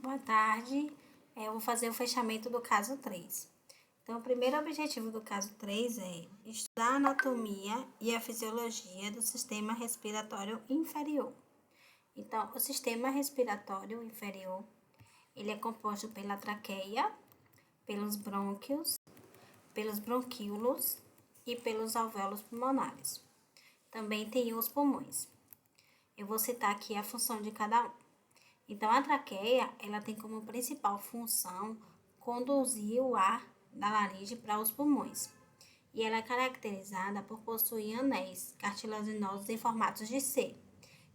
Boa tarde. Eu vou fazer o fechamento do caso 3. Então, o primeiro objetivo do caso 3 é estudar a anatomia e a fisiologia do sistema respiratório inferior. Então, o sistema respiratório inferior, ele é composto pela traqueia, pelos brônquios, pelos bronquíolos e pelos alvéolos pulmonares. Também tem os pulmões. Eu vou citar aqui a função de cada um. Então, a traqueia, ela tem como principal função conduzir o ar da laringe para os pulmões. E ela é caracterizada por possuir anéis cartilaginosos em formatos de C,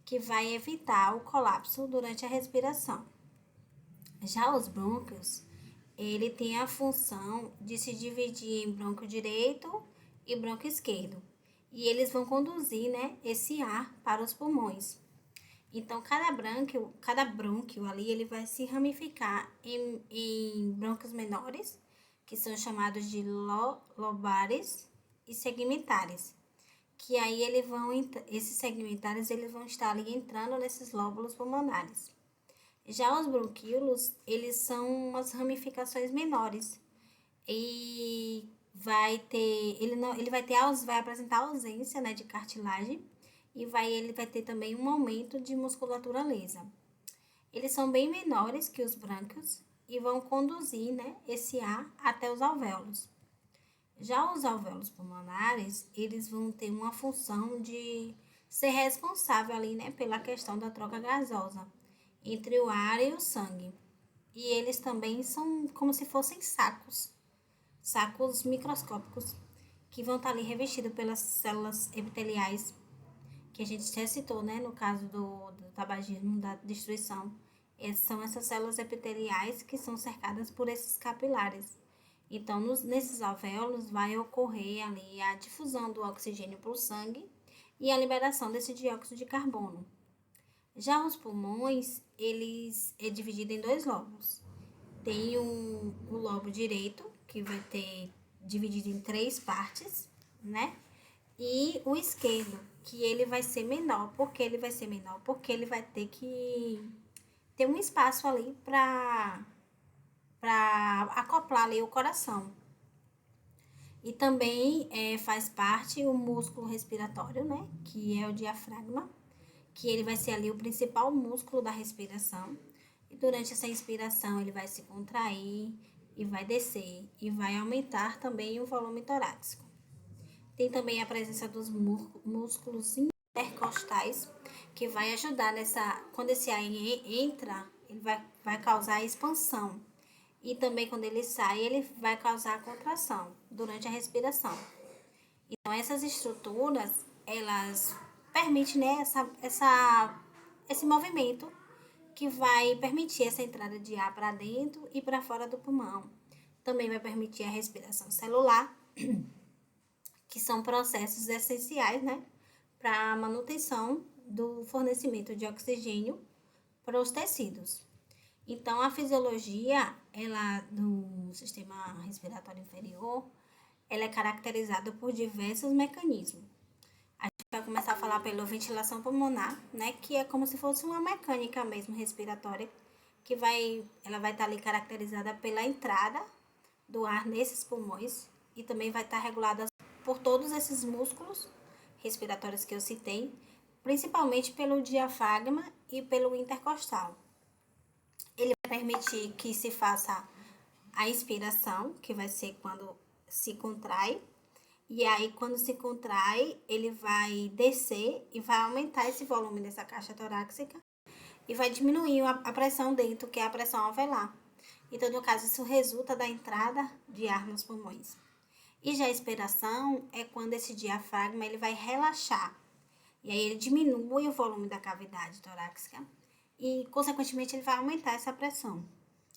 que vai evitar o colapso durante a respiração. Já os brônquios, ele tem a função de se dividir em brônquio direito e brônquio esquerdo. E eles vão conduzir, esse ar para os pulmões. Então, cada brônquio ali, ele vai se ramificar em brônquios menores, que são chamados de lobares e segmentares. Que aí esses segmentares, eles vão estar ali entrando nesses lóbulos pulmonares. Já os bronquíolos, eles são umas ramificações menores. E vai apresentar ausência, de cartilagem. E ele vai ter também um aumento de musculatura lisa. Eles são bem menores que os brânquios e vão conduzir, esse ar até os alvéolos. Já os alvéolos pulmonares, eles vão ter uma função de ser responsável ali, pela questão da troca gasosa entre o ar e o sangue. E eles também são como se fossem sacos microscópicos que vão estar ali revestidos pelas células epiteliais, que a gente já citou, no caso do tabagismo, da destruição. São essas células epiteliais que são cercadas por esses capilares. Então, nesses alvéolos vai ocorrer ali a difusão do oxigênio para o sangue e a liberação desse dióxido de carbono. Já os pulmões, eles é dividido em dois lobos. Tem o lobo direito, que vai ter dividido em 3 partes, E o esquerdo, que ele vai ser menor. Por que ele vai ser menor? Porque ele vai ter que ter um espaço ali para acoplar ali o coração. E também faz parte o músculo respiratório, que é o diafragma, que ele vai ser ali o principal músculo da respiração. E durante essa inspiração ele vai se contrair e vai descer e vai aumentar também o volume torácico. Tem também a presença dos músculos intercostais, que vai ajudar quando esse ar entra, ele vai causar expansão. E também quando ele sai, ele vai causar contração durante a respiração. Então, essas estruturas, elas permitem, esse movimento que vai permitir essa entrada de ar para dentro e para fora do pulmão. Também vai permitir a respiração celular, que são processos essenciais, para a manutenção do fornecimento de oxigênio para os tecidos. Então, a fisiologia do sistema respiratório inferior, ela é caracterizada por diversos mecanismos. A gente vai começar a falar pela ventilação pulmonar, que é como se fosse uma mecânica mesmo respiratória, ela vai estar ali caracterizada pela entrada do ar nesses pulmões e também vai estar regulada por todos esses músculos respiratórios que eu citei, principalmente pelo diafragma e pelo intercostal. Ele vai permitir que se faça a inspiração, que vai ser quando se contrai, e aí quando se contrai, ele vai descer e vai aumentar esse volume dessa caixa torácica e vai diminuir a pressão dentro, que é a pressão alveolar. Então, no caso, isso resulta da entrada de ar nos pulmões. E já a expiração é quando esse diafragma ele vai relaxar. E aí ele diminui o volume da cavidade torácica e, consequentemente, ele vai aumentar essa pressão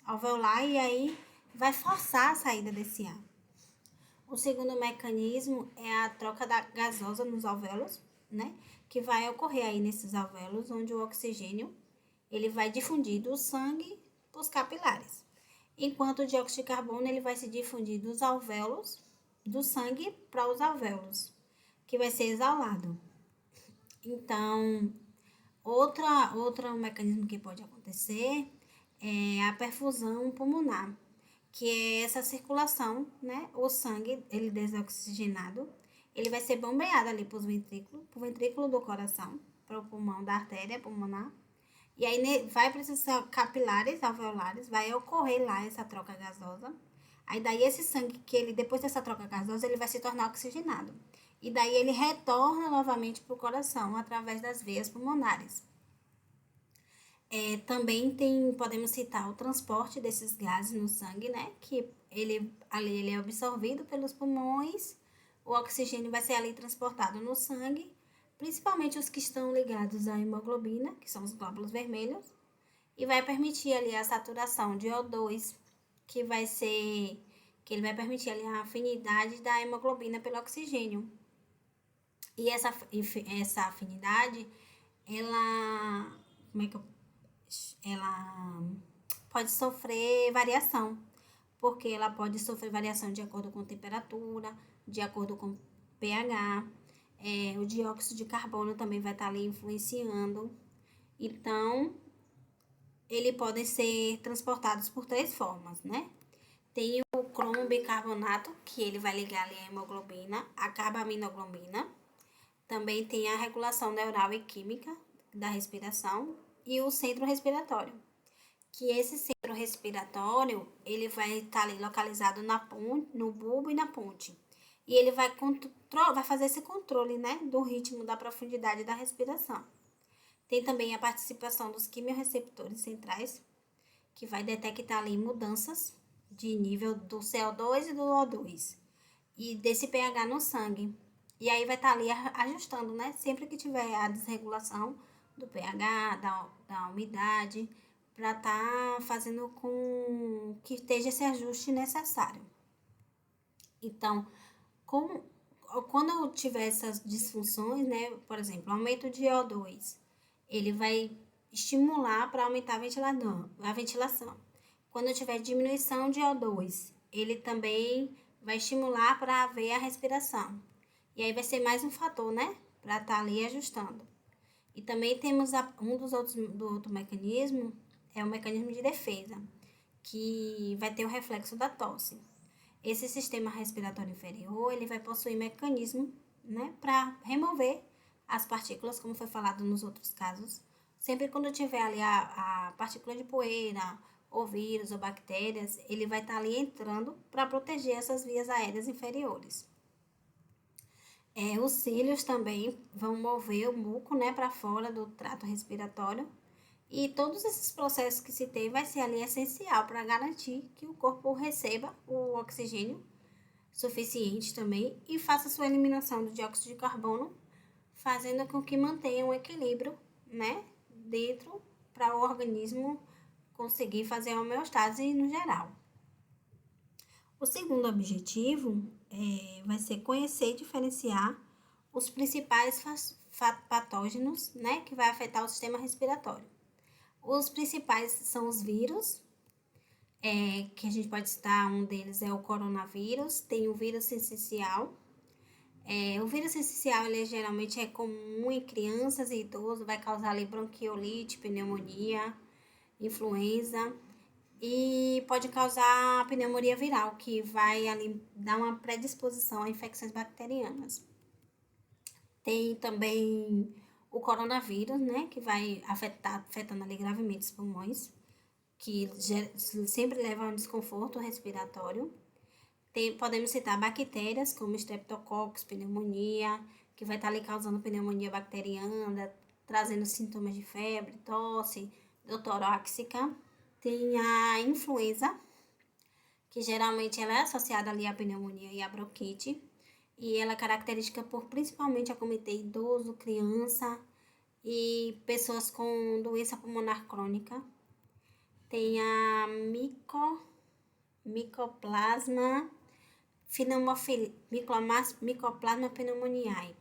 alveolar e aí vai forçar a saída desse ar. O segundo mecanismo é a troca da gasosa nos alvéolos, que vai ocorrer aí nesses alvéolos, onde o oxigênio ele vai difundir do sangue para os capilares, enquanto o dióxido de carbono ele vai se difundir dos alvéolos, do sangue para os alvéolos, que vai ser exalado. Então, outro mecanismo que pode acontecer é a perfusão pulmonar, que é essa circulação, né? O sangue, ele desoxigenado, ele vai ser bombeado ali para o ventrículo do coração, para o pulmão da artéria pulmonar. E aí vai para esses capilares alveolares, vai ocorrer lá essa troca gasosa. Aí daí esse sangue que ele, depois dessa troca gasosa, ele vai se tornar oxigenado. E daí ele retorna novamente para o coração através das veias pulmonares. Também podemos citar o transporte desses gases no sangue, né? Que ele é absorvido pelos pulmões, o oxigênio vai ser ali transportado no sangue, principalmente os que estão ligados à hemoglobina, que são os glóbulos vermelhos, e vai permitir ali a saturação de O2, que ele vai permitir ali a afinidade da hemoglobina pelo oxigênio. E essa afinidade, ela pode sofrer variação, porque ela pode sofrer variação de acordo com temperatura, de acordo com pH, o dióxido de carbono também vai estar ali influenciando. Então, eles podem ser transportados por 3 formas, né? Tem o cromo bicarbonato, que ele vai ligar ali a hemoglobina, a carbaminoglobina. Também tem a regulação neural e química da respiração e o centro respiratório, que esse centro respiratório, ele vai estar ali localizado no bulbo e na ponte. E ele vai fazer esse controle, né, do ritmo, da profundidade da respiração. Tem também a participação dos quimiorreceptores centrais, que vai detectar ali mudanças de nível do CO2 e do O2 e desse pH no sangue. E aí vai estar ali ajustando, né? Sempre que tiver a desregulação do pH, da umidade, para estar fazendo com que esteja esse ajuste necessário. Então, quando tiver essas disfunções, né? Por exemplo, aumento de O2, ele vai estimular para aumentar a ventilação. Quando tiver diminuição de O2, ele também vai estimular para haver a respiração. E aí vai ser mais um fator, né? Para estar ali ajustando. E também temos do outro mecanismo, é o mecanismo de defesa, que vai ter o reflexo da tosse. Esse sistema respiratório inferior, ele vai possuir mecanismo, né, para remover as partículas, como foi falado nos outros casos. Sempre quando tiver ali a partícula de poeira, ou vírus, ou bactérias, ele vai estar ali entrando para proteger essas vias aéreas inferiores. Os cílios também vão mover o muco, né, para fora do trato respiratório. E todos esses processos que citei vai ser ali essencial para garantir que o corpo receba o oxigênio suficiente também e faça sua eliminação do dióxido de carbono, fazendo com que mantenha um equilíbrio, né, dentro para o organismo conseguir fazer a homeostase no geral. O segundo objetivo vai ser conhecer e diferenciar os principais patógenos, né, que vai afetar o sistema respiratório. Os principais são os vírus, que a gente pode citar, um deles é o coronavírus, tem o vírus sincicial. O vírus sincicial, ele geralmente é comum em crianças e idosos, vai causar ali bronquiolite, pneumonia, influenza e pode causar pneumonia viral, que vai ali dar uma predisposição a infecções bacterianas. Tem também o coronavírus, né, que vai afetando ali gravemente os pulmões, que sempre leva a um desconforto respiratório. Podemos citar bactérias como Streptococcus, pneumonia, que vai estar ali causando pneumonia bacteriana, trazendo sintomas de febre, tosse, torácica. Tem a influenza, que geralmente ela é associada ali à pneumonia e à bronquite, e ela é característica por principalmente acometer idoso, criança e pessoas com doença pulmonar crônica. Tem a Mycoplasma pneumoniae,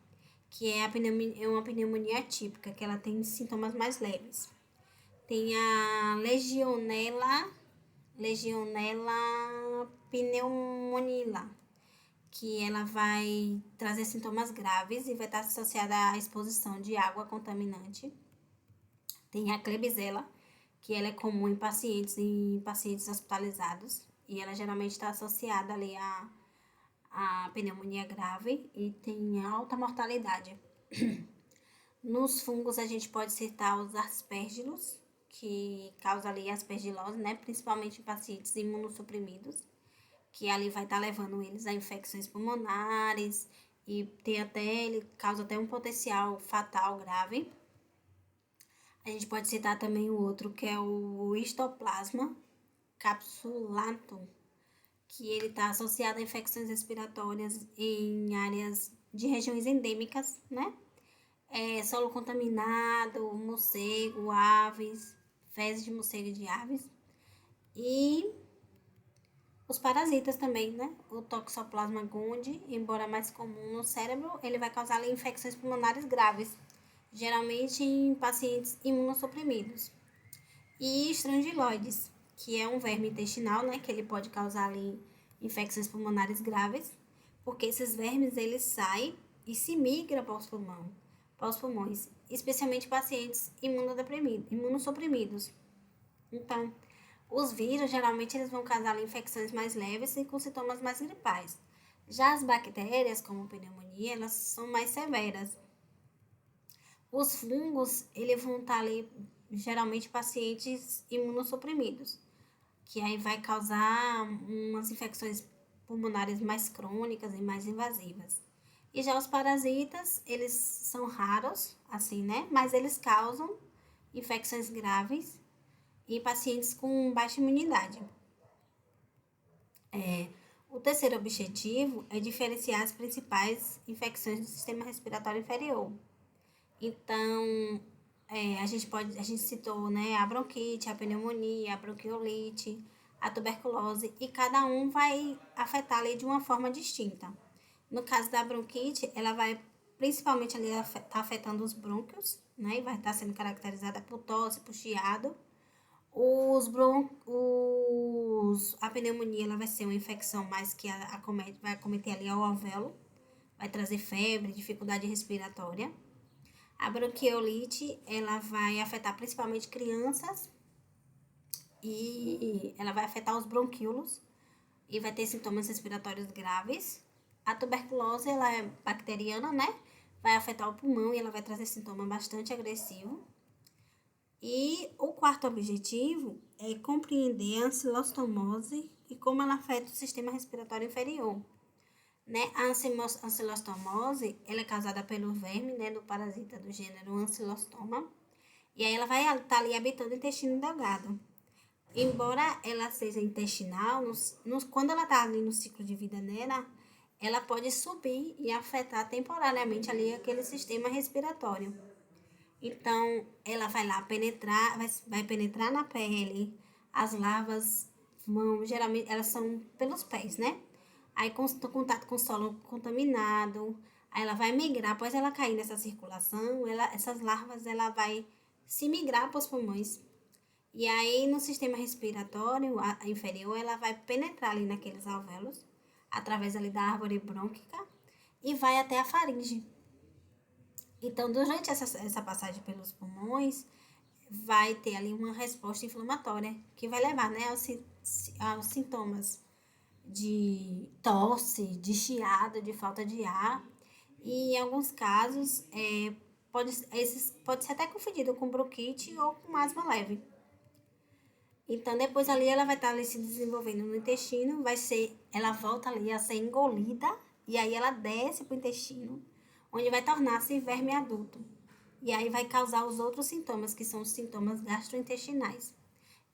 que é uma pneumonia atípica, que ela tem sintomas mais leves. Tem a Legionella pneumonila, que ela vai trazer sintomas graves e vai estar associada à exposição de água contaminante. Tem a Klebsiella, que ela é comum em pacientes hospitalizados, e ela geralmente está associada ali à pneumonia grave e tem alta mortalidade. Nos fungos a gente pode citar os aspergilos, que causa ali aspergilose, né, principalmente em pacientes imunossuprimidos, que ali vai estar levando eles a infecções pulmonares e ele causa até um potencial fatal grave. A gente pode citar também o outro, que é o Histoplasma capsulatum, que ele está associado a infecções respiratórias em áreas de regiões endêmicas, né? Solo contaminado, morcego, aves, fezes de morcego e de aves. E os parasitas também, né? O Toxoplasma gondii, embora mais comum no cérebro, ele vai causar ali, infecções pulmonares graves, geralmente em pacientes imunossuprimidos. E estrangiloides, que é um verme intestinal, né? Que ele pode causar ali infecções pulmonares graves, porque esses vermes eles saem e se migram para os pulmões, especialmente pacientes imunossuprimidos. Então, os vírus, geralmente, eles vão causar infecções mais leves e com sintomas mais gripais. Já as bactérias, como pneumonia, elas são mais severas. Os fungos, eles vão estar ali, geralmente, pacientes imunossuprimidos, que aí vai causar umas infecções pulmonares mais crônicas e mais invasivas. E já os parasitas, eles são raros, assim, né? Mas eles causam infecções graves em pacientes com baixa imunidade. O terceiro objetivo é diferenciar as principais infecções do sistema respiratório inferior. Então, a gente citou, né, a bronquite, a pneumonia, a bronquiolite, a tuberculose, e cada um vai afetar ali de uma forma distinta. No caso da bronquite, ela vai principalmente ali estar afetando os brônquios, né, e vai estar sendo caracterizada por tosse, por chiado. A pneumonia ela vai ser uma infecção mais que vai acometer ali ao alvéolo, vai trazer febre, dificuldade respiratória. A bronquiolite ela vai afetar principalmente crianças e ela vai afetar os bronquíolos e vai ter sintomas respiratórios graves. A tuberculose ela é bacteriana, né? Vai afetar o pulmão e ela vai trazer sintoma bastante agressivo. E o quarto objetivo é compreender a ancilostomose e como ela afeta o sistema respiratório inferior. Né? A ancilostomose ela é causada pelo verme, né, do parasita do gênero Ancylostoma, e aí ela vai estar ali habitando o intestino delgado. Embora ela seja intestinal, quando ela está ali no ciclo de vida dela, ela pode subir e afetar temporariamente ali aquele sistema respiratório. Então, ela vai lá penetrar, vai penetrar na pele, as larvas geralmente, elas são pelos pés, né? Aí, com contato com o solo contaminado, aí ela vai migrar, após ela cair nessa circulação, essas larvas, ela vai se migrar para os pulmões. E aí, no sistema respiratório inferior, ela vai penetrar ali naqueles alvéolos, através ali da árvore brônquica, e vai até a faringe. Então, durante essa passagem pelos pulmões, vai ter ali uma resposta inflamatória, que vai levar, né, aos sintomas de tosse, de chiado, de falta de ar. E em alguns casos, pode ser até confundido com bronquite ou com asma leve. Então, depois ali ela vai estar ali se desenvolvendo no intestino, ela volta ali a ser engolida, e aí ela desce para o intestino, onde vai tornar-se verme adulto. E aí vai causar os outros sintomas, que são os sintomas gastrointestinais.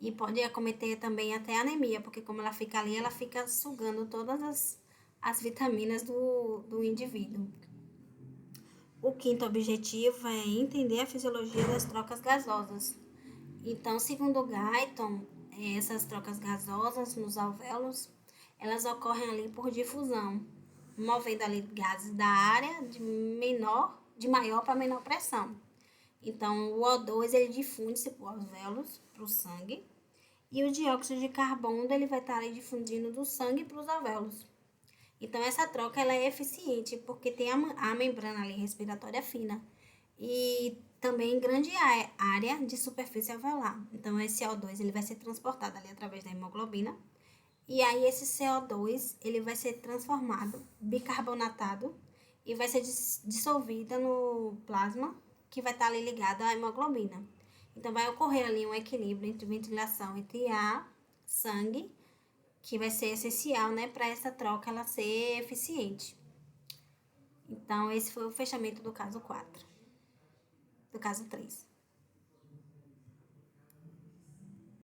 E pode acometer também até anemia, porque como ela fica ali, ela fica sugando todas as vitaminas do indivíduo. O quinto objetivo é entender a fisiologia das trocas gasosas. Então, segundo Guyton, essas trocas gasosas nos alvéolos, elas ocorrem ali por difusão, movendo ali gases da área de maior para menor pressão. Então, o O2 ele difunde-se por alvéolos para o sangue, e o dióxido de carbono ele vai estar ali difundindo do sangue para os alvéolos. Então, essa troca ela é eficiente porque tem a membrana ali respiratória fina. E também em grande área de superfície alveolar. Então, esse CO2 ele vai ser transportado ali através da hemoglobina. E aí, esse CO2 ele vai ser transformado, bicarbonatado, e vai ser dissolvida no plasma, que vai estar ali ligado à hemoglobina. Então, vai ocorrer ali um equilíbrio entre ventilação entre ar, sangue, que vai ser essencial, né, para essa troca ela ser eficiente. Então, esse foi o fechamento do caso 4. Do caso 3.